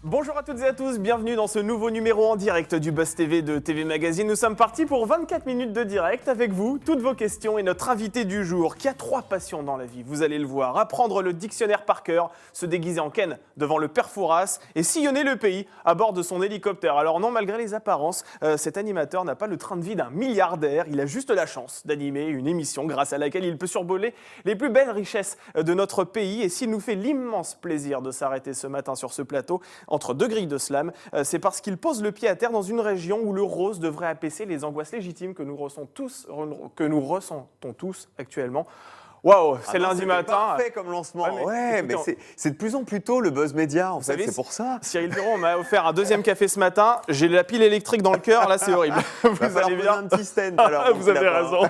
Bonjour à toutes et à tous, bienvenue dans ce nouveau numéro en direct du Buzz TV de TV Magazine. Nous sommes partis pour 24 minutes de direct avec vous, toutes vos questions et notre invité du jour qui a 3 passions dans la vie, vous allez le voir. Apprendre le dictionnaire par cœur, se déguiser en Ken devant le père Fouras et sillonner le pays à bord de son hélicoptère. Alors non, malgré les apparences, cet animateur n'a pas le train de vie d'un milliardaire, il a juste la chance d'animer une émission grâce à laquelle il peut survoler les plus belles richesses de notre pays. Et s'il nous fait l'immense plaisir de s'arrêter ce matin sur ce plateau, entre 2 grilles de slam, c'est parce qu'il pose le pied à terre dans une région où le rose devrait apaiser les angoisses légitimes que nous ressentons tous actuellement. Waouh, c'est lundi matin. Parfait comme lancement. Ouais, mais c'est de plus en plus tôt le buzz média, en fait, c'est pour ça. Cyril Ferraud m'a offert un 2e café ce matin. J'ai la pile électrique dans le cœur, là c'est horrible. Vous allez bien un petit stand alors. Vous avez raison.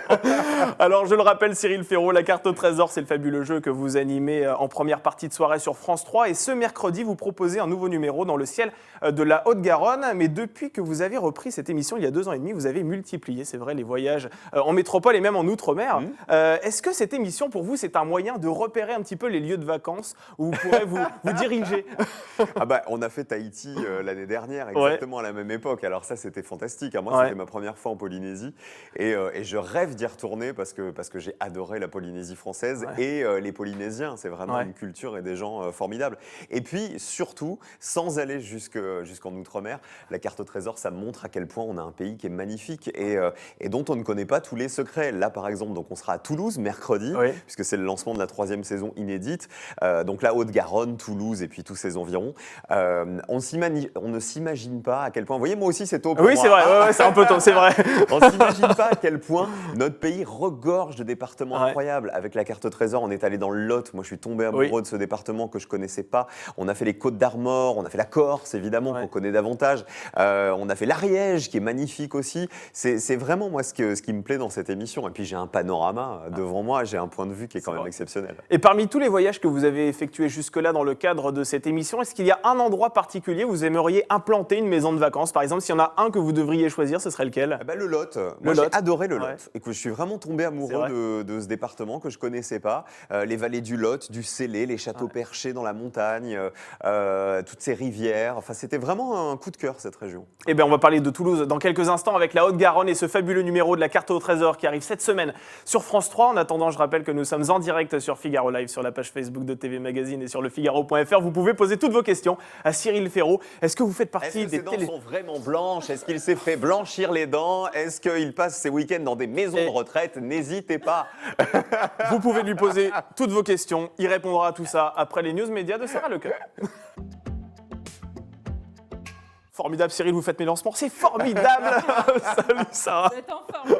Alors je le rappelle, Cyril Ferraud, la carte au trésor, c'est le fabuleux jeu que vous animez en première partie de soirée sur France 3. Et ce mercredi, vous proposez un nouveau numéro dans le ciel de la Haute-Garonne. Mais depuis que vous avez repris cette émission il y a 2 ans et demi, vous avez multiplié, c'est vrai, les voyages en métropole et même en Outre-mer. Est-ce que cette émission, pour vous, c'est un moyen de repérer un petit peu les lieux de vacances où vous pourrez vous diriger? On a fait Tahiti l'année dernière, exactement à la même époque. Alors ça, c'était fantastique. Moi, c'était ma première fois en Polynésie. Et je rêve d'y retourner parce que j'ai adoré la Polynésie française et les Polynésiens. C'est vraiment une culture et des gens formidables. Et puis, surtout, sans aller jusqu'en Outre-mer, la carte au trésor, ça montre à quel point on a un pays qui est magnifique et dont on ne connaît pas tous les secrets. Là, par exemple, donc on sera à Toulouse mercredi, puisque c'est le lancement de la 3e saison inédite. Donc la Haute-Garonne, Toulouse et puis tous ses environs. On ne s'imagine pas à quel point... Vous voyez, moi aussi, c'est tôt pour moi. Oui, c'est vrai, c'est un peu tôt, c'est vrai. On ne s'imagine pas à quel point notre pays regorge de départements incroyables. Avec la carte au trésor, on est allé dans le Lot. Moi, je suis tombé amoureux de ce département que je ne connaissais pas. On a fait les Côtes d'Armor, on a fait la Corse, évidemment, qu'on connaît davantage. On a fait l'Ariège, qui est magnifique aussi. C'est vraiment, moi, ce qui me plaît dans cette émission. Et puis, j'ai un panorama devant moi, j'ai un point de vue qui est quand même exceptionnel. Et parmi tous les voyages que vous avez effectués jusque-là dans le cadre de cette émission, est-ce qu'il y a un endroit particulier où vous aimeriez implanter une maison de vacances? Par exemple, s'il y en a un que vous devriez choisir, ce serait lequel? Le Lot. Moi, j'ai adoré le Lot. Et que je suis vraiment tombé amoureux de ce département que je ne connaissais pas. Les vallées du Lot, du Célé, les châteaux perchés dans la montagne, toutes ces rivières. Enfin, c'était vraiment un coup de cœur, cette région. Eh bien, on va parler de Toulouse dans quelques instants avec la Haute-Garonne et ce fabuleux numéro de la carte au trésor qui arrive cette semaine sur France 3. En attendant, je rappelle que nous sommes en direct sur Figaro Live, sur la page Facebook de TV Magazine et sur le Figaro.fr. Vous pouvez poser toutes vos questions à Cyril Ferraud. Est-ce que vous faites partie des dents sont vraiment blanches? Est-ce qu'il s'est fait blanchir les dents? Est-ce qu'il passe ses week-ends dans des maisons de retraite? N'hésitez pas. Vous pouvez lui poser toutes vos questions. Il répondra à tout ça après les news médias de Sarah Lecoeur. Formidable, Cyril, vous faites mes lancements. C'est formidable. Salut Sarah. Vous êtes en forme.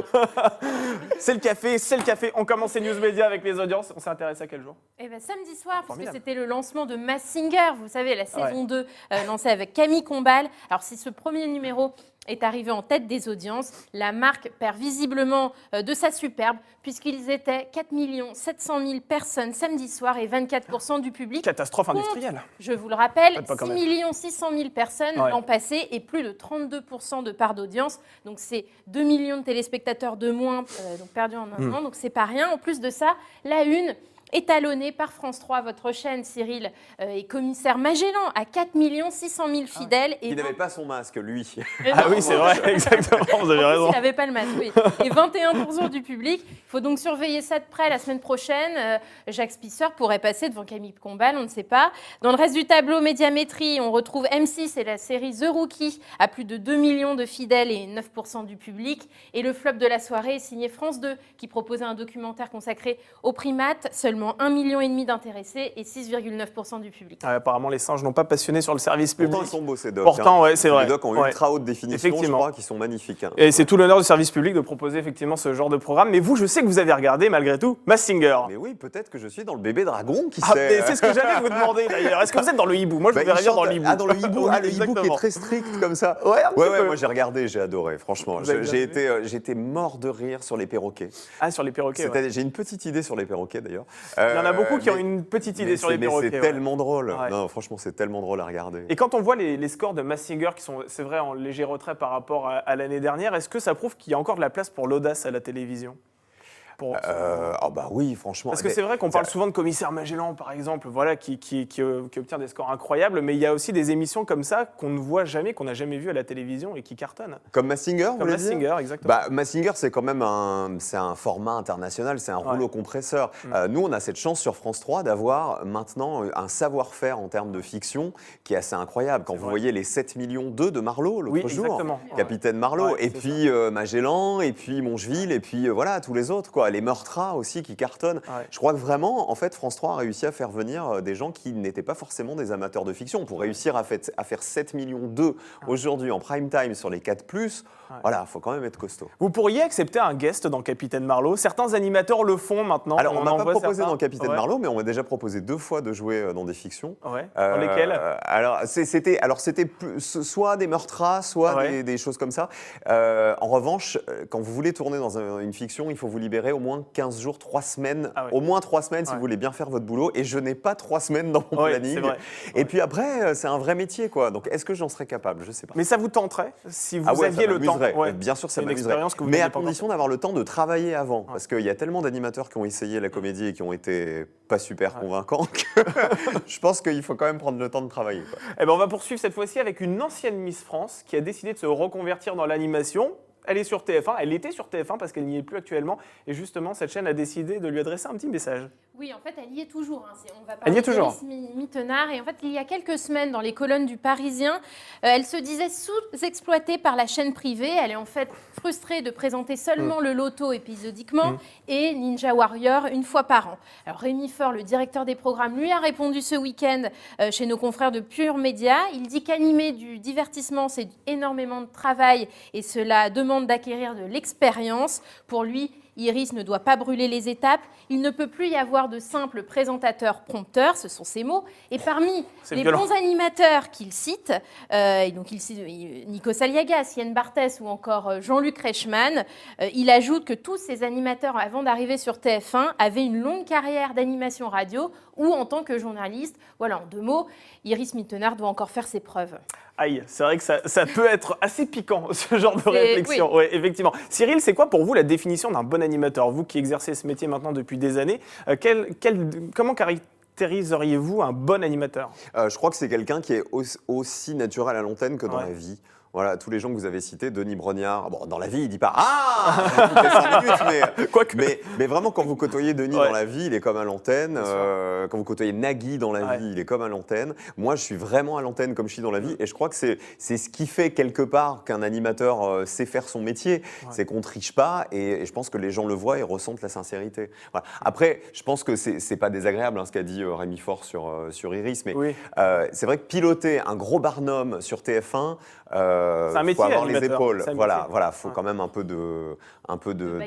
C'est le café. On commence ces news médias avec les audiences. On s'est intéressé à quel jour? Samedi soir, puisque c'était le lancement de Masked Singer, vous savez, la saison 2 lancée avec Camille Combal. Alors si ce premier numéro est arrivé en tête des audiences, la marque perd visiblement de sa superbe, puisqu'ils étaient 4 700 000 personnes samedi soir et 24% du public. Catastrophe industrielle. Je vous le rappelle, 6 600 000 personnes l'an passé et plus de 32% de part d'audience. Donc c'est 2 millions de téléspectateurs de moins donc perdus en un an, donc c'est pas rien. En plus de ça, la une étalonné par France 3, votre chaîne, Cyril, et commissaire Magellan, à 4 600 000 fidèles. Il n'avait pas son masque, lui. Ah oui, c'est vrai, exactement, vous avez raison. Il n'avait pas le masque, oui. Et 21% du public. Il faut donc surveiller ça de près la semaine prochaine. Jacques Spisseur pourrait passer devant Camille Combal, on ne sait pas. Dans le reste du tableau, médiamétrie, on retrouve M6 et la série The Rookie, à plus de 2 millions de fidèles et 9% du public. Et le flop de la soirée est signé France 2, qui proposait un documentaire consacré aux primates, seulement 1,5 million d'intéressés et 6,9% du public. Apparemment, les singes n'ont pas passionné sur le service public. Pourtant, ils sont beaux, ces docs. Pourtant, c'est vrai. Les docs ont ultra haute définition, je crois, qui sont magnifiques. Et c'est tout l'honneur du service public de proposer effectivement ce genre de programme. Mais vous, je sais que vous avez regardé, malgré tout, Masked Singer. Mais oui, peut-être que je suis dans le bébé dragon, qui sait. Mais c'est ce que j'allais vous demander, d'ailleurs. Est-ce que vous êtes dans le hibou? Moi, je vous verrais bien dans le hibou. Ah, dans le hibou, le hibou qui est très strict, comme ça. Ouais, moi, j'ai regardé, j'ai adoré, franchement. J'ai été mort de rire sur les perroquets. Ah, sur les perroquets, J'ai une petite idée sur les perroquets, d'ailleurs. Il y en a beaucoup qui ont une petite idée sur les perroquets. C'est tellement drôle. Non, franchement, c'est tellement drôle à regarder. Et quand on voit les scores de Masked Singer qui sont, c'est vrai, en léger retrait par rapport à l'année dernière, est-ce que ça prouve qu'il y a encore de la place pour l'audace à la télévision? bah oui, franchement. Parce que c'est vrai qu'on parle souvent de Commissaire Magellan, par exemple, voilà, qui obtient des scores incroyables, mais il y a aussi des émissions comme ça qu'on ne voit jamais, qu'on n'a jamais vues à la télévision et qui cartonnent. Comme Mazinger, vous voulez dire ? Comme Mazinger, exactement. Bah, Mazinger, c'est quand même un format international, c'est un rouleau compresseur. Nous, on a cette chance sur France 3 d'avoir maintenant un savoir-faire en termes de fiction qui est assez incroyable. Quand vous voyez les 7 millions de Marlowe l'autre jour, exactement. Capitaine Marlowe, et puis Magellan, et puis Mongeville, et puis voilà, tous les autres, quoi. Les Meurtras aussi qui cartonnent. Ouais. Je crois que vraiment, en fait, France 3 a réussi à faire venir des gens qui n'étaient pas forcément des amateurs de fiction. Pour réussir à faire 7 millions aujourd'hui en prime time sur les 4+, voilà, il faut quand même être costaud. Vous pourriez accepter un guest dans Capitaine Marlowe. Certains animateurs le font maintenant. Alors, on m'a pas proposé dans Capitaine Marlowe, mais on m'a déjà proposé 2 fois de jouer dans des fictions. Ouais. Dans lesquelles Alors, c'était soit des Meurtras, soit des choses comme ça. En revanche, quand vous voulez tourner dans une fiction, il faut vous libérer au moins 15 jours, 3 semaines. Au moins 3 semaines si vous voulez bien faire votre boulot. Et je n'ai pas 3 semaines dans mon planning. C'est vrai. Et puis après, c'est un vrai métier, quoi. Donc, est-ce que j'en serais capable ? Je sais pas. Mais ça vous tenterait si vous aviez le temps. Bien sûr, ça m'amuserait. Que vous mais à pas condition d'avoir le temps de travailler avant. Parce qu'il y a tellement d'animateurs qui ont essayé la comédie et qui ont été pas super convaincants que je pense qu'il faut quand même prendre le temps de travailler, quoi. Eh ben, on va poursuivre cette fois-ci avec une ancienne Miss France qui a décidé de se reconvertir dans l'animation. Elle est sur TF1, elle était sur TF1 parce qu'elle n'y est plus actuellement. Et justement, cette chaîne a décidé de lui adresser un petit message. Oui, en fait, elle y est toujours. On va Elle y parler est toujours. d'Iris Mittenard. Et en fait, il y a quelques semaines, dans les colonnes du Parisien, elle se disait sous-exploitée par la chaîne privée. Elle est en fait frustrée de présenter seulement le loto épisodiquement et Ninja Warrior une fois par an. Alors, Rémi Faure, le directeur des programmes, lui a répondu ce week-end chez nos confrères de Pure Média. Il dit qu'animer du divertissement, c'est énormément de travail et cela demande d'acquérir de l'expérience. Pour lui, Iris ne doit pas brûler les étapes. Il ne peut plus y avoir de simples présentateurs prompteurs, ce sont ses mots. Et parmi les bons animateurs qu'il cite, donc il cite Nico Saliagas, Yann Barthès ou encore Jean-Luc Reichmann, il ajoute que tous ces animateurs, avant d'arriver sur TF1, avaient une longue carrière d'animation radio ou en tant que journaliste. Voilà, en 2 mots, Iris Mittenard doit encore faire ses preuves. Aïe, c'est vrai que ça peut être assez piquant, ce genre de réflexion. Oui, effectivement. Cyril, c'est quoi pour vous la définition d'un bon animateur ? Vous qui exercez ce métier maintenant depuis des années, comment caractériseriez-vous un bon animateur ? Je crois que c'est quelqu'un qui est aussi naturel à l'antenne que dans la vie. Voilà, tous les gens que vous avez cités, Denis Brognard, bon, dans la vie, il dit pas « Ah !» toutes les 5 minutes, mais vraiment, quand vous côtoyez Denis dans la vie, il est comme à l'antenne. Quand vous côtoyez Nagui dans la vie, il est comme à l'antenne. Moi, je suis vraiment à l'antenne comme je suis dans la vie. Et je crois que c'est ce qui fait quelque part qu'un animateur sait faire son métier. C'est qu'on ne triche pas et je pense que les gens le voient et ressentent la sincérité. Voilà. Après, je pense que c'est pas désagréable ce qu'a dit Rémi Faure sur Iris, mais c'est vrai que piloter un gros Barnum sur TF1, c'est un métier, faut avoir les épaules. Voilà, faut quand même un peu de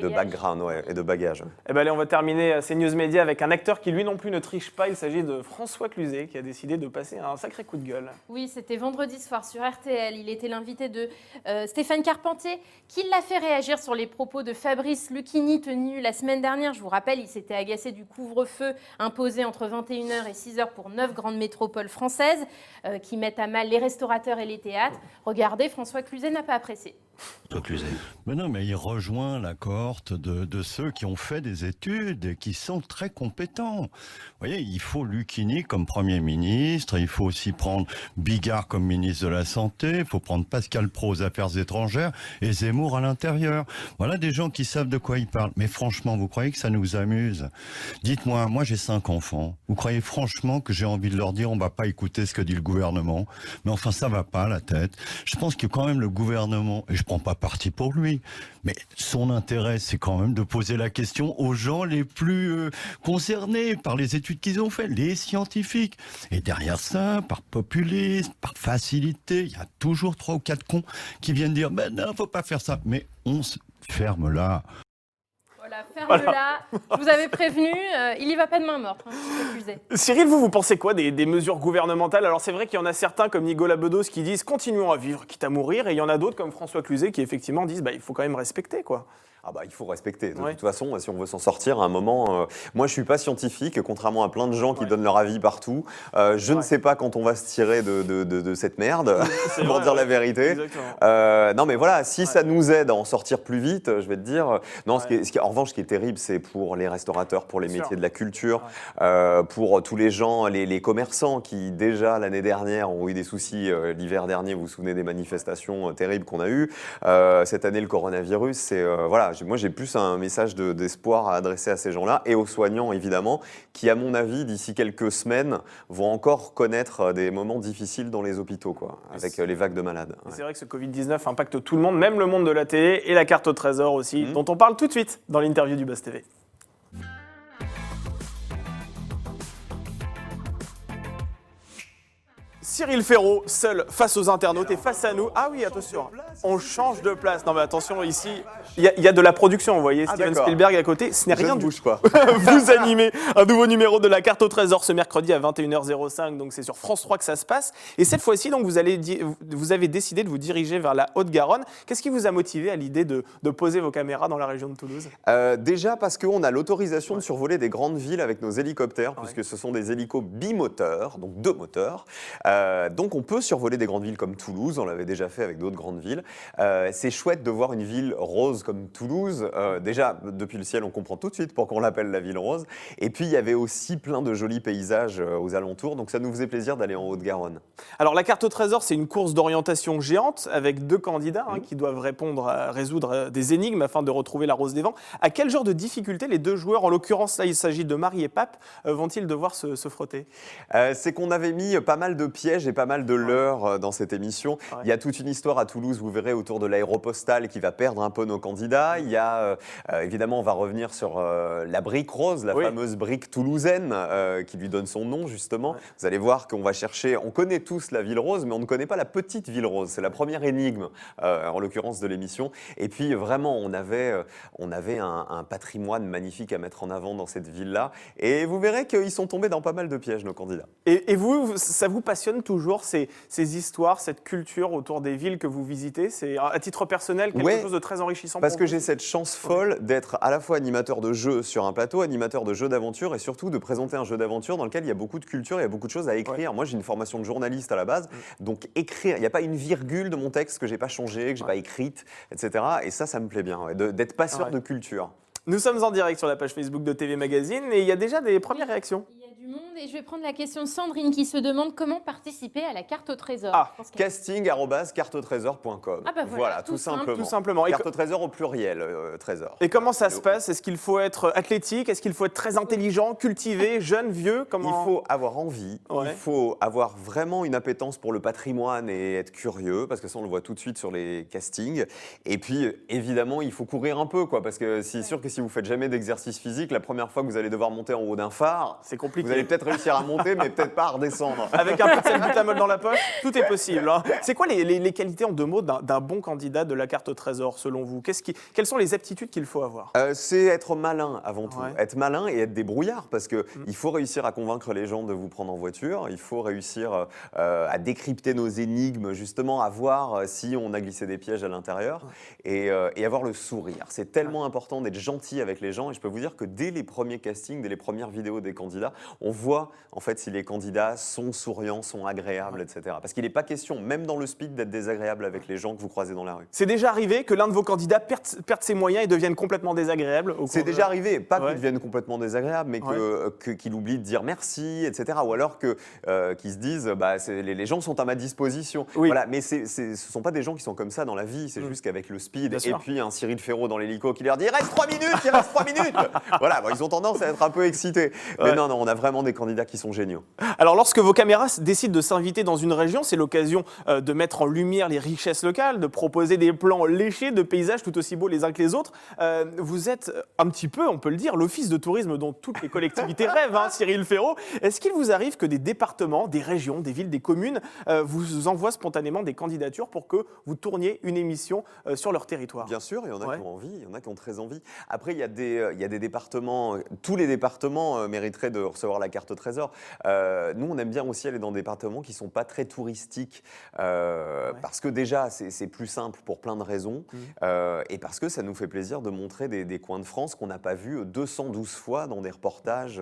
background et de bagage. Eh ben allez, on va terminer ces news médias avec un acteur qui lui non plus ne triche pas. Il s'agit de François Cluzet qui a décidé de passer un sacré coup de gueule. Oui, c'était vendredi soir sur RTL. Il était l'invité de Stéphane Carpentier qui l'a fait réagir sur les propos de Fabrice Lucchini tenus la semaine dernière. Je vous rappelle, il s'était agacé du couvre-feu imposé entre 21h et 6h pour 9 grandes métropoles françaises qui mettent à mal les restaurateurs et les théâtres. Regardez, François Cluzet n'a pas apprécié. Mais non, mais il rejoint la cohorte de ceux qui ont fait des études et qui sont très compétents. Vous voyez, il faut Lucchini comme Premier ministre, il faut aussi prendre Bigard comme ministre de la Santé, il faut prendre Pascal Praud aux Affaires étrangères et Zemmour à l'intérieur. Voilà des gens qui savent de quoi ils parlent. Mais franchement, vous croyez que ça nous amuse ? Dites-moi, moi j'ai 5 enfants. Vous croyez franchement que j'ai envie de leur dire on va pas écouter ce que dit le gouvernement ? Mais enfin, ça va pas la tête. Je pense que quand même le gouvernement, et je prends pas parti pour lui, mais son intérêt, c'est quand même de poser la question aux gens les plus concernés par les études qu'ils ont faites, les scientifiques. Et derrière ça, par populisme, par facilité, il y a toujours 3 ou 4 cons qui viennent dire « Ben non, faut pas faire ça ». Mais on se ferme là. Voilà, ferme-la. Je vous avais prévenu, il y va pas de main morte. Cyril, vous pensez quoi des mesures gouvernementales ? Alors c'est vrai qu'il y en a certains comme Nicolas Bedos qui disent « continuons à vivre, quitte à mourir », et il y en a d'autres comme François Cluzet qui effectivement disent « il faut quand même respecter ». il faut respecter. De toute façon, si on veut s'en sortir à un moment... moi, je ne suis pas scientifique, contrairement à plein de gens qui donnent leur avis partout. Je ne sais pas quand on va se tirer de cette merde, pour dire la vérité. Non, mais voilà, si ça nous aide à en sortir plus vite, je vais te dire... Non, en revanche, ce qui est terrible, c'est pour les restaurateurs, pour les métiers de la culture, pour tous les gens, les commerçants qui, déjà l'année dernière, ont eu des soucis. L'hiver dernier, vous vous souvenez des manifestations terribles qu'on a eues. Cette année, le coronavirus, moi, j'ai plus un message d'espoir à adresser à ces gens-là et aux soignants, évidemment, qui, à mon avis, d'ici quelques semaines, vont encore connaître des moments difficiles dans les hôpitaux, avec les vagues de malades. C'est vrai que ce Covid-19 impacte tout le monde, même le monde de la télé et la carte au trésor aussi, dont on parle tout de suite dans l'interview du Buzz TV. Cyril Ferraud, seul face aux internautes et face à nous. Ah oui, attention, on change de place. Non mais attention, ici, il y a de la production, vous voyez, Steven Spielberg à côté. Ce n'est rien du tout. Vous animez un nouveau numéro de la carte au trésor ce mercredi à 21h05, donc c'est sur France 3 que ça se passe. Et cette fois-ci, donc, vous avez décidé de vous diriger vers la Haute-Garonne. Qu'est-ce qui vous a motivé à l'idée de poser vos caméras dans la région de Toulouse ? Déjà parce qu'on a l'autorisation de survoler des grandes villes avec nos hélicoptères, puisque ce sont des hélicos bimoteurs, donc 2 moteurs. Donc on peut survoler des grandes villes comme Toulouse, on l'avait déjà fait avec d'autres grandes villes. C'est chouette de voir une ville rose comme Toulouse. Déjà, depuis le ciel, on comprend tout de suite pourquoi on l'appelle la ville rose. Et puis il y avait aussi plein de jolis paysages aux alentours, donc ça nous faisait plaisir d'aller en Haute-Garonne. Alors la carte au trésor, c'est une course d'orientation géante avec 2 candidats qui doivent résoudre des énigmes afin de retrouver la rose des vents. À quel genre de difficulté les 2 joueurs, en l'occurrence là il s'agit de Marie et Pape, vont-ils devoir se frotter ? C'est qu'on avait mis pas mal de pièges et pas mal de leurres dans cette émission. Il y a toute une histoire à Toulouse, vous verrez, autour de l'aéropostale qui va perdre un peu nos candidats. Il y a, évidemment, on va revenir sur la brique rose, la fameuse brique toulousaine qui lui donne son nom, justement. Vous allez voir qu'on va chercher, on connaît tous la ville rose, mais on ne connaît pas la petite ville rose. C'est la première énigme, en l'occurrence, de l'émission. Et puis, vraiment, on avait un patrimoine magnifique à mettre en avant dans cette ville-là. Et vous verrez qu'ils sont tombés dans pas mal de pièges, nos candidats. Et vous, ça vous passionne toujours ces histoires, cette culture autour des villes que vous visitez? C'est à titre personnel quelque chose de très enrichissant parce pour que vous? J'ai cette chance folle d'être à la fois animateur de jeux sur un plateau, animateur de jeux d'aventure et surtout de présenter un jeu d'aventure dans lequel il y a beaucoup de culture, il y a beaucoup de choses à écrire. Moi, j'ai une formation de journaliste à la base, donc écrire, il n'y a pas une virgule de mon texte que j'ai pas changé, que j'ai pas écrite, etc. Et ça me plaît bien, d'être passeur de culture. Nous sommes en direct sur la page Facebook de TV Magazine et il y a déjà des premières réactions. Il y a du monde et je vais prendre la question de Sandrine qui se demande comment participer à la carte au trésor. Casting@carteautrésor.com. Voilà, tout simplement. Carte au trésor au pluriel, trésor. Et comment ça se passe? Est-ce qu'il faut être athlétique? Est-ce qu'il faut être très intelligent, cultivé, jeune, vieux? Il faut avoir envie, il faut avoir vraiment une appétence pour le patrimoine et être curieux, parce que ça on le voit tout de suite sur les castings. Et puis évidemment, il faut courir un peu, parce que c'est sûr que si vous faites jamais d'exercice physique, la première fois que vous allez devoir monter en haut d'un phare, c'est compliqué. Vous allez peut-être réussir à monter, mais peut-être pas à redescendre. Avec un peu de salbutamol dans la poche, tout est possible. C'est quoi les qualités en 2 mots d'un bon candidat de la carte au trésor, selon vous? Quelles sont les aptitudes qu'il faut avoir? C'est être malin avant tout. Être malin et être débrouillard, parce qu'il faut réussir à convaincre les gens de vous prendre en voiture. Il faut réussir à décrypter nos énigmes, justement, à voir si on a glissé des pièges à l'intérieur et avoir le sourire. C'est tellement important d'être gentil avec les gens, et je peux vous dire que dès les premiers castings, dès les premières vidéos des candidats, on voit en fait si les candidats sont souriants, sont agréables, etc. Parce qu'il n'est pas question, même dans le speed, d'être désagréable avec les gens que vous croisez dans la rue. C'est déjà arrivé que l'un de vos candidats perde ses moyens et devienne complètement désagréable? C'est déjà arrivé, pas qu'il devienne complètement désagréable, mais qu'il oublie de dire merci, etc. Ou alors qu'ils se disent les gens sont à ma disposition. Voilà, mais ce ne sont pas des gens qui sont comme ça dans la vie, c'est juste qu'avec le speed et puis un Cyril Ferraud dans l'hélico qui leur dit « Il reste 3 minutes, il reste 3 minutes !» Voilà, ils ont tendance à être un peu excités. Mais non, on a vraiment des candidats qui sont géniaux. Alors, lorsque vos caméras décident de s'inviter dans une région, c'est l'occasion de mettre en lumière les richesses locales, de proposer des plans léchés de paysages tout aussi beaux les uns que les autres. Vous êtes un petit peu, on peut le dire, l'office de tourisme dont toutes les collectivités rêvent, Cyril Ferraud. Est-ce qu'il vous arrive que des départements, des régions, des villes, des communes vous envoient spontanément des candidatures pour que vous tourniez une émission sur leur territoire? Bien sûr, il y en a qui ont envie, il y en a qui ont très envie. Après, il y a des départements, tous les départements mériteraient de recevoir la carte trésor. Nous, on aime bien aussi aller dans des départements qui ne sont pas très touristiques, parce que déjà, c'est plus simple pour plein de raisons, et parce que ça nous fait plaisir de montrer des coins de France qu'on n'a pas vus 212 fois dans des reportages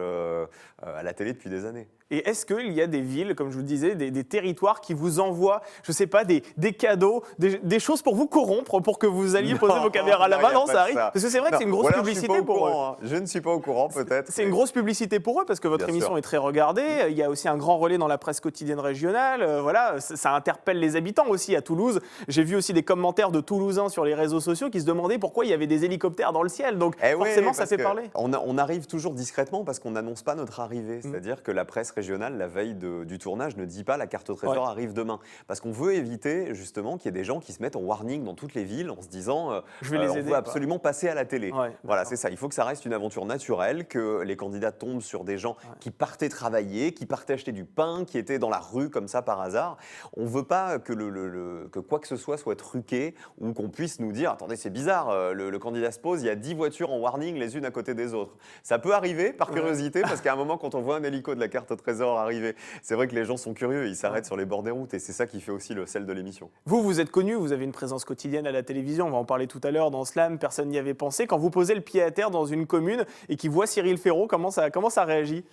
à la télé depuis des années. Et est-ce qu'il y a des villes, comme je vous disais, des territoires qui vous envoient, je ne sais pas, des cadeaux, des choses pour vous corrompre, pour que vous alliez poser vos caméras là-bas? Non, ça arrive. Parce que c'est vrai que c'est une grosse publicité pour eux. Je ne suis pas au courant, peut-être. C'est une grosse publicité pour eux, parce que votre émission est très regardée. Il y a aussi un grand relais dans la presse quotidienne régionale. Voilà, ça interpelle les habitants aussi à Toulouse. J'ai vu aussi des commentaires de Toulousains sur les réseaux sociaux qui se demandaient pourquoi il y avait des hélicoptères dans le ciel. Donc forcément, ça fait parler. On arrive toujours discrètement parce qu'on n'annonce pas notre arrivée. C'est-à-dire que la presse régionale, la veille du tournage, ne dit pas la carte au trésor arrive demain. Parce qu'on veut éviter justement qu'il y ait des gens qui se mettent en warning dans toutes les villes en se disant on veut absolument passer à la télé. Voilà, c'est ça. Il faut que ça reste une aventure naturelle, que les candidats tombent sur des gens qui partaient travailler, qui partaient acheter du pain, qui étaient dans la rue comme ça par hasard. On ne veut pas que quoi que ce soit truqué, ou qu'on puisse nous dire attendez, c'est bizarre, le candidat se pose, il y a 10 voitures en warning les unes à côté des autres. Ça peut arriver par curiosité, parce qu'à un moment, quand on voit un hélico de la carte au trésor arriver, c'est vrai que les gens sont curieux, ils s'arrêtent sur les bords des routes, et c'est ça qui fait aussi le sel de l'émission. Vous êtes connu, vous avez une présence quotidienne à la télévision, on va en parler tout à l'heure dans Slam, personne n'y avait pensé. Quand vous posez le pied à terre dans une commune et qu'il voit Cyril Ferraud, comment ça réagit?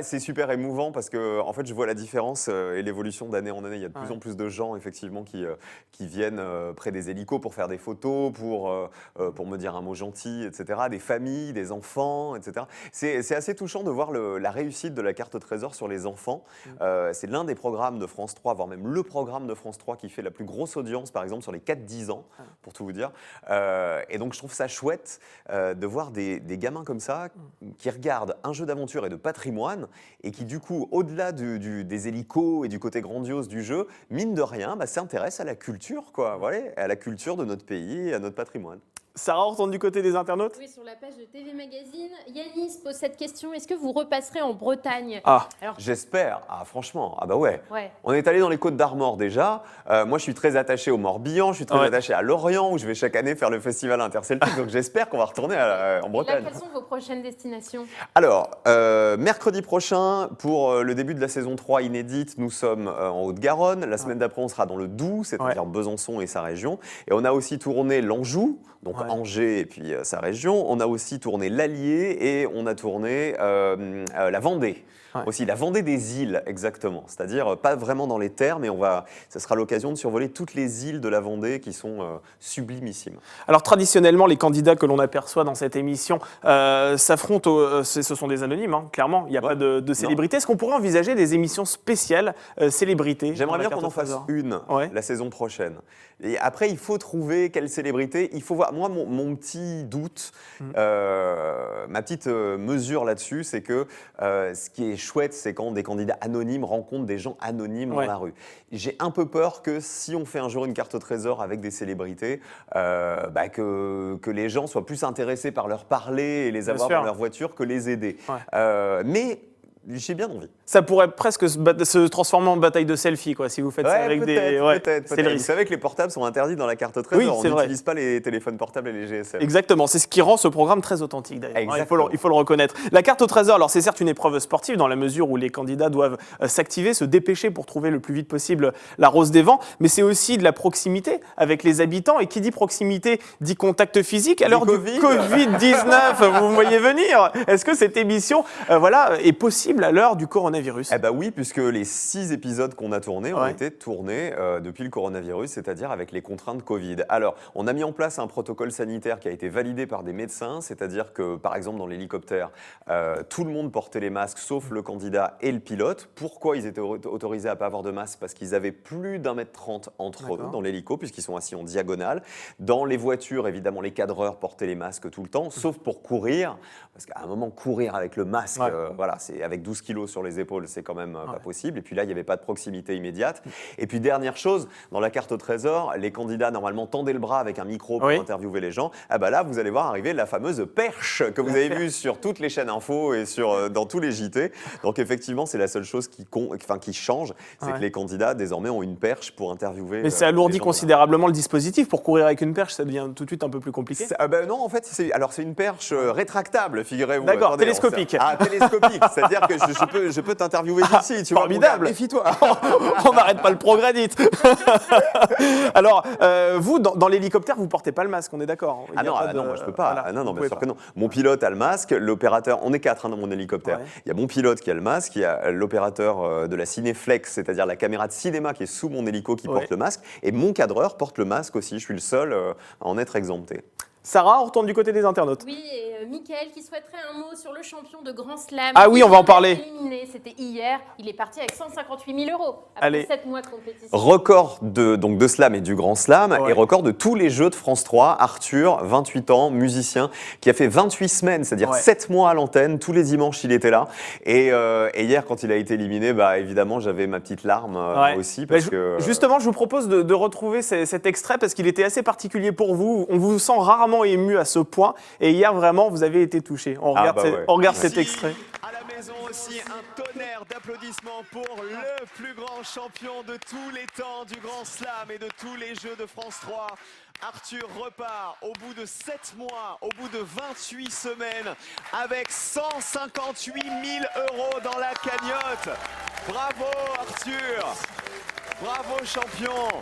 C'est super émouvant, parce que en fait, je vois la différence et l'évolution d'année en année. Il y a de plus en plus de gens effectivement qui viennent près des hélicos pour faire des photos, pour me dire un mot gentil, etc. Des familles, des enfants, etc. C'est assez touchant de voir la réussite de la carte au trésor sur les enfants. C'est l'un des programmes de France 3, voire même le programme de France 3 qui fait la plus grosse audience, par exemple, sur les 4-10 ans, pour tout vous dire. Et donc, je trouve ça chouette de voir des gamins comme ça qui regardent un jeu d'aventure et de patrimoine et qui, du coup, au-delà des hélicos et du côté grandiose du jeu, mine de rien, s'intéressent à la culture, quoi, voilà, à la culture de notre pays et à notre patrimoine. Sarah, on retourne du côté des internautes? Oui, sur la page de TV Magazine, Yanis pose cette question. Est-ce que vous repasserez en Bretagne? J'espère. Franchement, ouais. On est allé dans les Côtes d'Armor déjà. Moi, je suis très attaché au Morbihan, je suis très attaché à Lorient, où je vais chaque année faire le festival interceltique. Donc, j'espère qu'on va retourner en Bretagne. Et là, quelles sont vos prochaines destinations? Alors, mercredi prochain, pour le début de la saison 3 inédite, nous sommes en Haute-Garonne. La semaine d'après, on sera dans le Doubs, c'est-à-dire Besançon et sa région. Et on a aussi tourné l'Anjou, donc Angers et puis sa région. On a aussi tourné l'Allier et on a tourné la Vendée. Aussi, la Vendée des îles, exactement. C'est-à-dire, pas vraiment dans les terres, mais ça sera l'occasion de survoler toutes les îles de la Vendée qui sont sublimissimes. Alors, traditionnellement, les candidats que l'on aperçoit dans cette émission s'affrontent, ce sont des anonymes, clairement. Il n'y a pas de célébrités. Est-ce qu'on pourrait envisager des émissions spéciales célébrités? J'aimerais bien qu'on en fasse une la saison prochaine. Et après, il faut trouver quelle célébrité. Il faut voir. Moi, mon petit doute, ma petite mesure là-dessus, c'est que ce qui est chouette, c'est quand des candidats anonymes rencontrent des gens anonymes dans la rue. J'ai un peu peur que si on fait un jour une carte au trésor avec des célébrités, que les gens soient plus intéressés par leur parler et les avoir dans leur voiture que les aider. Mais j'ai bien envie. Ça pourrait presque se transformer en bataille de selfie, quoi, si vous faites ça avec peut-être. Vous savez que les portables sont interdits dans la carte au trésor. On n'utilise pas les téléphones portables et les GSM. Exactement, c'est ce qui rend ce programme très authentique d'ailleurs. Il faut le reconnaître. La carte au trésor, alors c'est certes une épreuve sportive dans la mesure où les candidats doivent s'activer, se dépêcher pour trouver le plus vite possible la rose des vents, mais c'est aussi de la proximité avec les habitants. Et qui dit proximité dit contact physique. À l'heure du Covid-19, vous me voyez venir. Est-ce que cette émission est possible à l'heure du coronavirus? Oui, puisque les 6 épisodes qu'on a tournés ont été tournés depuis le coronavirus, c'est-à-dire avec les contraintes Covid. Alors, on a mis en place un protocole sanitaire qui a été validé par des médecins, c'est-à-dire que, par exemple, dans l'hélicoptère, tout le monde portait les masques, sauf le candidat et le pilote. Pourquoi ils étaient autorisés à ne pas avoir de masque? Parce qu'ils avaient plus d'1,30 m entre eux dans l'hélico, puisqu'ils sont assis en diagonale. Dans les voitures, évidemment, les cadreurs portaient les masques tout le temps, sauf pour courir, parce qu'à un moment, courir avec le masque, c'est avec 12 kilos sur les épaules, c'est quand même pas possible. Et puis là, il n'y avait pas de proximité immédiate. Et puis, dernière chose, dans la carte au trésor, les candidats, normalement, tendaient le bras avec un micro pour interviewer les gens. Là, vous allez voir arriver la fameuse perche que vous avez vue sur toutes les chaînes info et dans tous les JT. Donc, effectivement, c'est la seule chose qui change, c'est que les candidats, désormais, ont une perche pour interviewer. Mais ça alourdit considérablement le dispositif. Pour courir avec une perche, ça devient tout de suite un peu plus compliqué. Non, en fait, c'est une perche rétractable, figurez-vous. D'accord, télescopique. Télescopique, c'est-à-dire que mais je peux t'interviewer d'ici. Tu vois, formidable. Méfie-toi. On n'arrête pas le progrès, dites. Alors, vous, dans l'hélicoptère, vous portez pas le masque, on est d'accord? Ah non, moi je peux pas. Voilà, non, bien sûr que non. Mon pilote a le masque, l'opérateur, on est 4 dans mon hélicoptère. Ouais. Il y a mon pilote qui a le masque, il y a l'opérateur de la Cinéflex, c'est-à-dire la caméra de cinéma qui est sous mon hélico qui porte le masque, et mon cadreur porte le masque aussi. Je suis le seul à en être exempté. Sarah, on retourne du côté des internautes. Oui, et Mickaël qui souhaiterait un mot sur le champion de Grand Slam. Ah oui, on va en parler. C'était hier. Il est parti avec 158 000 € après Allez. 7 mois de compétition. Record de slam et du grand slam, Ouais. et record de tous les jeux de France 3. Arthur, 28 ans, musicien, qui a fait 28 semaines, c'est-à-dire 7 mois à l'antenne. Tous les dimanches, il était là. Et hier, quand il a été éliminé, bah, évidemment, j'avais ma petite larme aussi. Parce que, Justement, je vous propose de retrouver cet extrait parce qu'il était assez particulier pour vous. On vous sent rarement ému à ce point. Et hier, vraiment, vous avez été touché. On regarde cet extrait. À la maison aussi, un tonnerre d'applaudissements pour le plus grand champion de tous les temps du Grand Slam et de tous les Jeux de France 3. Arthur repart au bout de 7 mois, au bout de 28 semaines, avec 158 000 € dans la cagnotte. Bravo Arthur, bravo champion.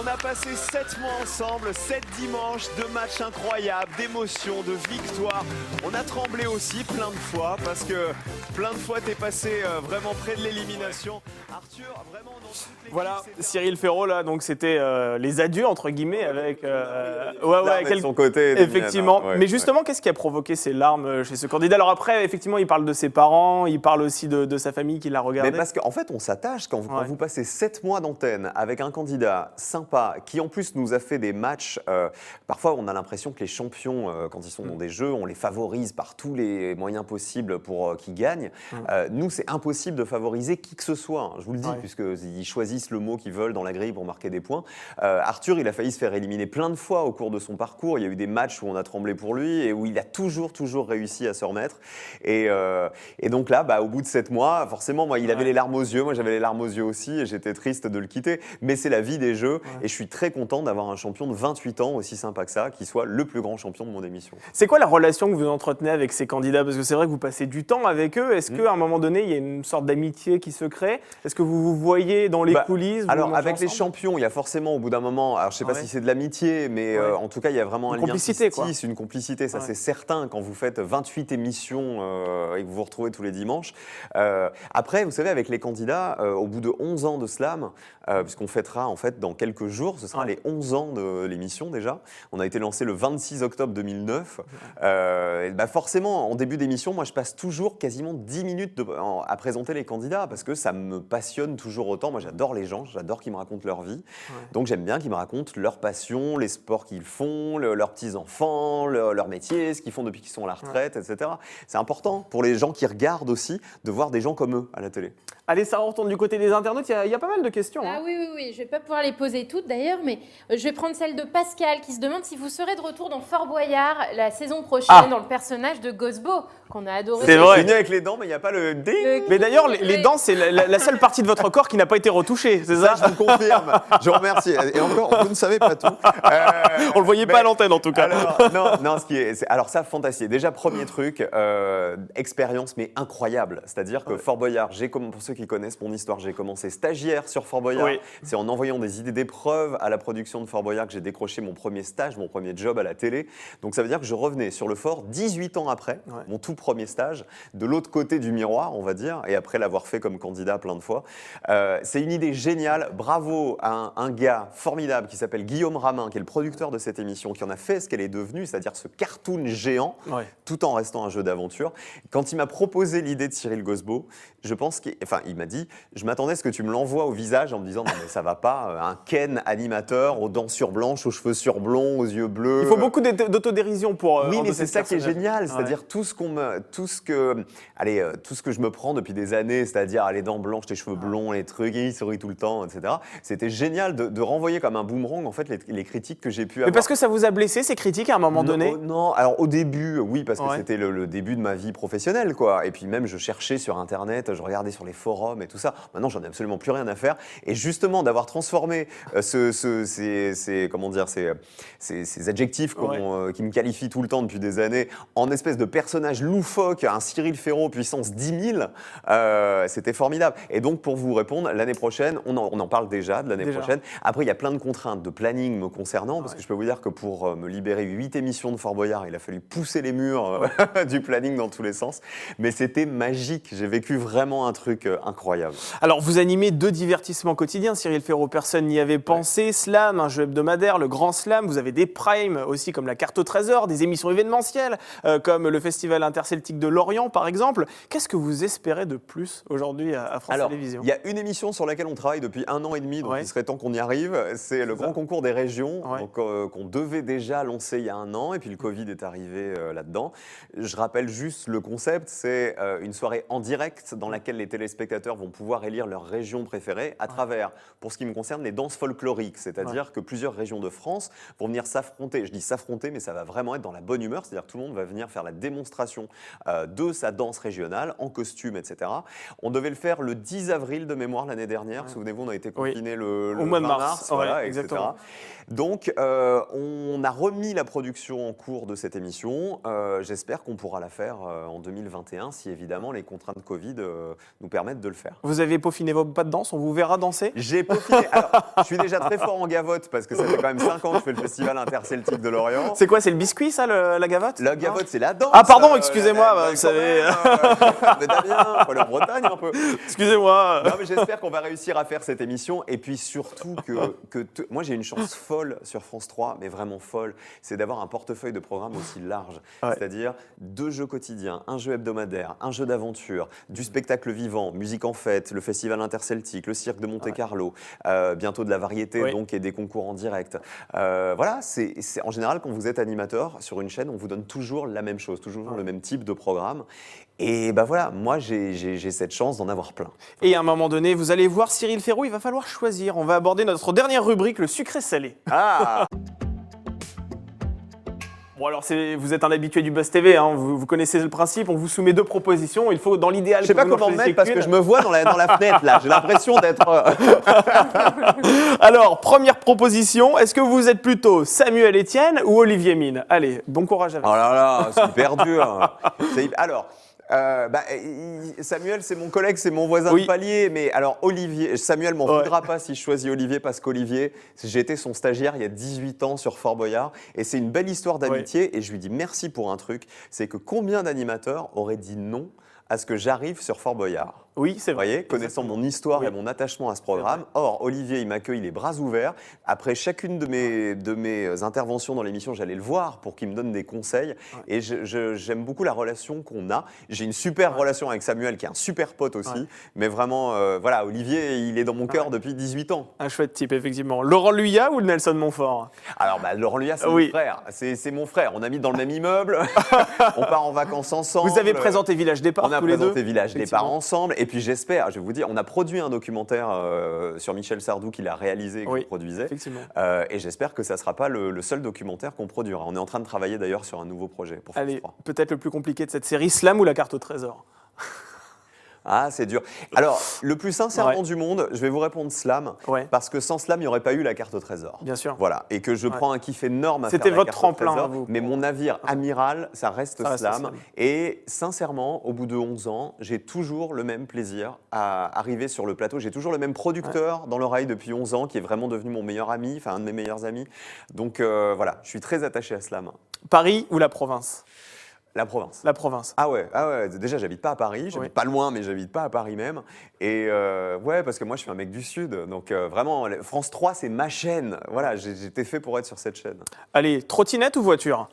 On a passé 7 mois ensemble, 7 dimanches, de matchs incroyables, d'émotions, de victoires. On a tremblé aussi plein de fois parce que plein de fois t'es passé vraiment près de l'élimination. Arthur, vraiment dans toutes les Voilà, Cyril Ferraud, là, donc c'était les adieux, entre guillemets, avec... de son côté. Effectivement. Ouais, Mais justement, qu'est-ce qui a provoqué ces larmes chez ce candidat? Alors après, effectivement, il parle de ses parents, il parle aussi de sa famille qui l'a regardé. Mais parce qu'en fait, on s'attache quand vous passez 7 mois d'antenne avec un candidat sympa qui en plus nous a fait des matchs. Parfois, on a l'impression que les champions, quand ils sont dans des jeux, on les favorise par tous les moyens possibles pour qu'ils gagnent. Nous, c'est impossible de favoriser qui que ce soit. Hein, je vous le dis, puisqu'ils choisissent le mot qu'ils veulent dans la grille pour marquer des points. Arthur, il a failli se faire éliminer plein de fois au cours de son parcours. Il y a eu des matchs où on a tremblé pour lui et où il a toujours réussi à se remettre. Et donc là, au bout de 7 mois, forcément, moi, il avait les larmes aux yeux. Moi, j'avais les larmes aux yeux aussi et j'étais triste de le quitter. Mais c'est la vie des jeux et je suis très content d'avoir un champion de 28 ans, aussi sympa que ça, qui soit le plus grand champion de mon émission. C'est quoi la relation que vous entretenez avec ces candidats? Parce que c'est vrai que vous passez du temps avec eux. Est-ce qu'à un moment donné, il y a une sorte d'amitié qui se crée? Est-ce que vous vous voyez dans les coulisses? Alors, avec les champions, il y a forcément, au bout d'un moment, alors je ne sais pas si c'est de l'amitié, mais en tout cas, il y a vraiment un lien qui se tisse, une complicité, ça c'est certain, quand vous faites 28 émissions et que vous vous retrouvez tous les dimanches. Après, vous savez, avec les candidats, au bout de 11 ans de slam, puisqu'on fêtera en fait dans quelques jours, ce sera les 11 ans de l'émission déjà. On a été lancé le 26 octobre 2009. Forcément, en début d'émission, moi je passe toujours quasiment 10 minutes à présenter les candidats parce que ça me passionne toujours autant. Moi j'adore les gens, j'adore qu'ils me racontent leur vie. Donc j'aime bien qu'ils me racontent leur passion, les sports qu'ils font, leurs petits-enfants, leur métier, ce qu'ils font depuis qu'ils sont à la retraite, etc. C'est important pour les gens qui regardent aussi de voir des gens comme eux à la télé. Allez, Sarah, on retourne du côté des internautes. Il y a pas mal de questions. Ah oui, je ne vais pas pouvoir les poser toutes d'ailleurs, mais je vais prendre celle de Pascal qui se demande si vous serez de retour dans Fort Boyard la saison prochaine dans le personnage de Gosbo qu'on a adoré. C'est vrai. C'est venu avec les dents, mais il n'y a pas le ding. Mais d'ailleurs, les dents, c'est la seule partie de votre corps qui n'a pas été retouchée, c'est ça? Je vous confirme. Je vous remercie. Et encore, vous ne savez pas tout. On le voyait pas à l'antenne en tout cas. Alors ça, fantastique. Déjà, premier truc, expérience mais incroyable. C'est-à-dire que Fort Boyard, pour ceux qui connaissent mon histoire, j'ai commencé stagiaire sur Fort Boyard. Oui. C'est en envoyant des idées d'épreuves à la production de Fort Boyard que j'ai décroché mon premier stage, mon premier job à la télé. Donc ça veut dire que je revenais sur le fort 18 ans après, mon tout premier stage, de l'autre côté du miroir, on va dire, et après l'avoir fait comme candidat plein de fois. C'est une idée géniale. Bravo à un gars formidable qui s'appelle Guillaume Ramin, qui est le producteur de cette émission, qui en a fait ce qu'elle est devenue, c'est-à-dire ce cartoon géant, tout en restant un jeu d'aventure. Quand il m'a proposé l'idée de Cyril Gosbo, je pense il m'a dit, je m'attendais à ce que tu me l'envoies au visage en me disant non mais ça va pas, un Ken animateur aux dents sur blanches, aux cheveux sur blonds, aux yeux bleus. Il faut beaucoup d'autodérision pour. Oui, mais c'est ça qui est génial, c'est-à-dire tout ce que je me prends depuis des années, c'est-à-dire les dents blanches, les cheveux blonds, les trucs, il sourit tout le temps, etc. C'était génial de renvoyer comme un boomerang en fait les critiques que j'ai pu avoir. Mais parce que ça vous a blessé ces critiques à un moment donné? Non, alors au début, oui, parce que c'était le début de ma vie professionnelle, quoi. Et puis même je cherchais sur internet, je regardais sur les forums. forum et tout ça. Maintenant, j'en ai absolument plus rien à faire. Et justement, d'avoir transformé ces adjectifs qui me qualifient tout le temps depuis des années en espèce de personnage loufoque, un Cyril Ferraud puissance 10 000, c'était formidable. Et donc, pour vous répondre, l'année prochaine, on en parle déjà de l'année prochaine. Après, il y a plein de contraintes de planning me concernant, parce que je peux vous dire que pour me libérer 8 émissions de Fort Boyard, il a fallu pousser les murs du planning dans tous les sens. Mais c'était magique. J'ai vécu vraiment un truc incroyable. Alors, vous animez 2 divertissements quotidiens, Cyril Ferraud, personne n'y avait pensé. Slam, un jeu hebdomadaire, le Grand Slam. Vous avez des primes aussi, comme la Carte au Trésor, des émissions événementielles, comme le Festival interceltique de Lorient, par exemple. Qu'est-ce que vous espérez de plus aujourd'hui à France Télévisions ? Il y a une émission sur laquelle on travaille depuis 1 an et demi, donc il serait temps qu'on y arrive. C'est le grand concours des régions, qu'on devait déjà lancer il y a 1 an, et puis le Covid est arrivé là-dedans. Je rappelle juste le concept, c'est une soirée en direct dans laquelle les téléspectateurs vont pouvoir élire leur région préférée à travers, pour ce qui me concerne, les danses folkloriques, c'est-à-dire que plusieurs régions de France vont venir s'affronter. Je dis s'affronter, mais ça va vraiment être dans la bonne humeur, c'est-à-dire que tout le monde va venir faire la démonstration de sa danse régionale en costume, etc. On devait le faire le 10 avril de mémoire l'année dernière. Souvenez-vous, on a été confinés le au mois de 20 mars, voilà, exactement. etc. Donc, on a remis la production en cours de cette émission. J'espère qu'on pourra la faire en 2021, si évidemment les contraintes Covid nous permettent de le faire. Vous avez peaufiné vos pas de danse, on vous verra danser ? J'ai peaufiné. Alors, je suis déjà très fort en gavotte, parce que ça fait quand même 5 ans que je fais le Festival interceltique de Lorient. C'est quoi, c'est le biscuit, ça, la gavotte ? La gavotte, c'est la danse. Ah, pardon, excusez-moi, vous savez. Mais Damien, faut aller en Bretagne un peu. Excusez-moi. Non, mais j'espère qu'on va réussir à faire cette émission. Et puis surtout moi, j'ai une chance folle sur France 3, mais vraiment folle, c'est d'avoir un portefeuille de programmes aussi large. C'est-à-dire 2 jeux quotidiens, un jeu hebdomadaire, un jeu d'aventure, du spectacle vivant, musique en fête, le Festival interceltique, le cirque de Monte-Carlo, bientôt de la variété donc, et des concours en direct. Voilà, c'est en général, quand vous êtes animateur sur une chaîne, on vous donne toujours la même chose, toujours le même type de programme. Et ben voilà, moi j'ai cette chance d'en avoir plein. Et à un moment donné, vous allez voir Cyril Ferraud, il va falloir choisir. On va aborder notre dernière rubrique, le sucré-salé. Ah. Bon alors, vous êtes un habitué du Buzz TV, hein, vous connaissez le principe, on vous soumet 2 propositions, il faut dans l'idéal... Je sais pas comment me mettre parce que je me vois dans la fenêtre là, j'ai l'impression d'être... Alors, première proposition, est-ce que vous êtes plutôt Samuel Etienne ou Olivier Mine ? Allez, bon courage à vous. Oh là là, c'est hyper dur. Alors... Samuel, c'est mon collègue, c'est mon voisin de palier, mais alors Olivier, Samuel m'en voudra pas si je choisis Olivier, parce qu'Olivier, j'ai été son stagiaire il y a 18 ans sur Fort Boyard, et c'est une belle histoire d'amitié, et je lui dis merci pour un truc, c'est que combien d'animateurs auraient dit non à ce que j'arrive sur Fort Boyard ? Oui, c'est vrai. Vous voyez, connaissant mon histoire et mon attachement à ce programme. Or, Olivier, il m'accueille les bras ouverts. Après chacune de mes interventions dans l'émission, j'allais le voir pour qu'il me donne des conseils. Et j'aime beaucoup la relation qu'on a. J'ai une super relation avec Samuel, qui est un super pote aussi. Mais vraiment, voilà, Olivier, il est dans mon cœur depuis 18 ans. Un chouette type, effectivement. Laurent Luyat ou Nelson Montfort ? Alors, Laurent Luyat, c'est mon frère. C'est mon frère. On habite dans le même immeuble. On part en vacances ensemble. Vous avez présenté Village Départ tous les deux ? On a présenté Village Départ ensemble. Et puis j'espère, je vais vous dire, on a produit un documentaire sur Michel Sardou qu'il a réalisé et qu'il produisait. Et j'espère que ça ne sera pas le seul documentaire qu'on produira. On est en train de travailler d'ailleurs sur un nouveau projet pour France 3. Peut-être le plus compliqué de cette série, Slam ou la Carte au Trésor ? Ah, c'est dur. Alors, le plus sincèrement du monde, je vais vous répondre Slam, parce que sans Slam, il n'y aurait pas eu la Carte au Trésor. Bien sûr. Voilà, et que je prends un kiff énorme à faire la C'était votre Carte tremplin, au Trésor, vous. mais mon navire amiral, ça reste Slam. Et sincèrement, au bout de 11 ans, j'ai toujours le même plaisir à arriver sur le plateau. J'ai toujours le même producteur dans l'oreille depuis 11 ans, qui est vraiment devenu mon meilleur ami, enfin un de mes meilleurs amis. Donc voilà, je suis très attaché à Slam. Paris ou la province ? La province. La province. Ah ouais. Déjà, j'habite pas à Paris, j'habite pas loin, mais j'habite pas à Paris même. Et parce que moi, je suis un mec du Sud. Donc vraiment, France 3, c'est ma chaîne. Voilà, j'étais fait pour être sur cette chaîne. Allez, trottinette ou voiture ?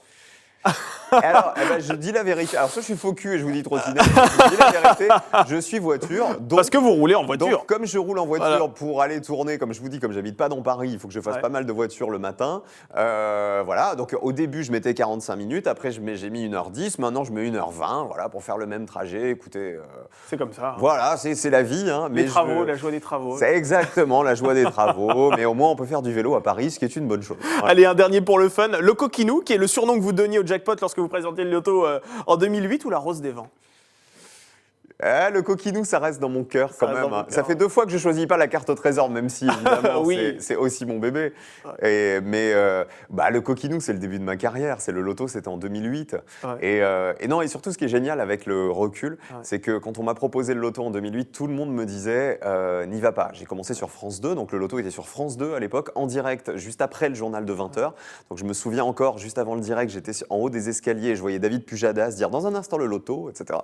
Alors, je dis la vérité. Alors, soit je suis faux cul et je vous dis trottinette. Je dis la vérité, je suis voiture. Donc, parce que vous roulez en voiture. Donc, comme je roule en voiture pour aller tourner, comme je vous dis, comme j'habite pas dans Paris, il faut que je fasse pas mal de voitures le matin. Voilà. Donc, au début, je mettais 45 minutes. Après, j'ai mis 1h10. Maintenant, je mets 1h20. Voilà, pour faire le même trajet. Écoutez. C'est comme ça. Voilà, c'est la vie. Hein, les travaux, la joie des travaux. C'est exactement la joie des travaux. Mais au moins, on peut faire du vélo à Paris, ce qui est une bonne chose. Voilà. Allez, un dernier pour le fun. Le coquinou, qui est le surnom que vous donniez au jackpot lorsque vous présentiez le loto en 2008, ou la rose des vents ? Le coquinou, ça reste dans mon cœur quand reste dans même. mon Hein. cœur. Ça fait 2 fois que je choisis pas la carte au trésor, même si évidemment Oui. c'est aussi mon bébé. Mais le coquinou, c'est le début de ma carrière. C'est le loto, c'était en 2008. Ouais. Et surtout, ce qui est génial avec le recul, c'est que quand on m'a proposé le loto en 2008, tout le monde me disait n'y va pas. J'ai commencé sur France 2, donc le loto était sur France 2 à l'époque, en direct, juste après le journal de 20h. Donc je me souviens encore, juste avant le direct, j'étais en haut des escaliers, je voyais David Pujadas dire dans un instant le loto, etc.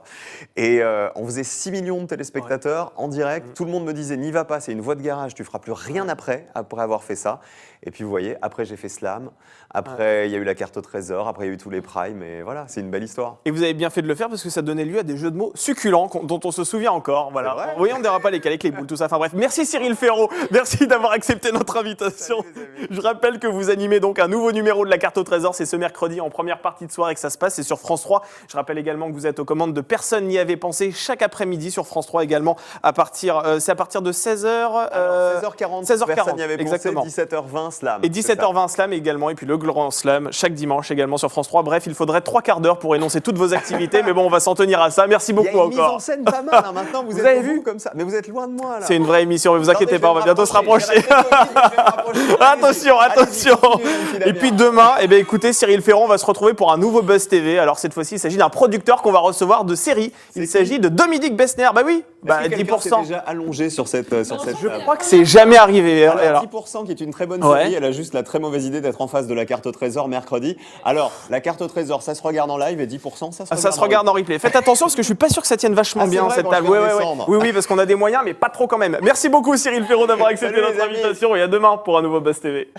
Et on faisait 6 millions de téléspectateurs en direct. Tout le monde me disait n'y va pas, c'est une voie de garage, tu feras plus rien après avoir fait ça. Et puis vous voyez, après j'ai fait Slam, après il y a eu la carte au trésor, après il y a eu tous les primes, et voilà, c'est une belle histoire. Et vous avez bien fait de le faire parce que ça donnait lieu à des jeux de mots succulents dont on se souvient encore. Voilà. C'est vrai. Vous voyez, on ne dira pas lesquels, avec les boules, tout ça. Enfin bref, merci Cyril Ferraud, merci d'avoir accepté notre invitation. Salut, les amis. Je rappelle que vous animez donc un nouveau numéro de la carte au trésor, c'est ce mercredi en première partie de soirée que ça se passe, c'est sur France 3. Je rappelle également que vous êtes aux commandes de Personne n'y avait pensé chaque après-midi sur France 3 également, c'est à partir de 16h. 16h40, 16h40, personne n'y avait pensé, exactement. 17h20 Slam. Et 17h20 Slam également, et puis le Grand Slam chaque dimanche également sur France 3. Bref, il faudrait 3 quarts d'heure pour énoncer toutes vos activités, mais bon, on va s'en tenir à ça. Merci Il y a beaucoup une mise en encore. scène pas mal, hein. Maintenant vous êtes avez au vu bout comme ça. Mais vous êtes loin de moi là. C'est une vraie émission, ne vous inquiétez pas, on va bientôt se rapprocher. Attention, Attention, attention. Et puis demain, écoutez, Cyril Ferrand va se retrouver pour un nouveau Buzz TV. Alors cette fois-ci, il s'agit d'un producteur qu'on va recevoir de série. Il s'agit de Dominique Bessner. Bah oui, 10%. déjà allongé sur cette Je crois que c'est jamais arrivé. Alors, 10% qui est une très bonne série, elle a juste la très mauvaise idée d'être en face de la carte au trésor mercredi. Alors, la carte au trésor, ça se regarde en live et 10%, Ça se regarde en replay. Faites attention parce que je suis pas sûr que ça tienne vachement Ah, c'est bien vrai, cette bon, table. je vais redescendre. Oui, parce qu'on a des moyens, mais pas trop quand même. Merci beaucoup Cyril Ferraud d'avoir accepté Salut, les notre amis. invitation et à demain pour un nouveau Buzz TV.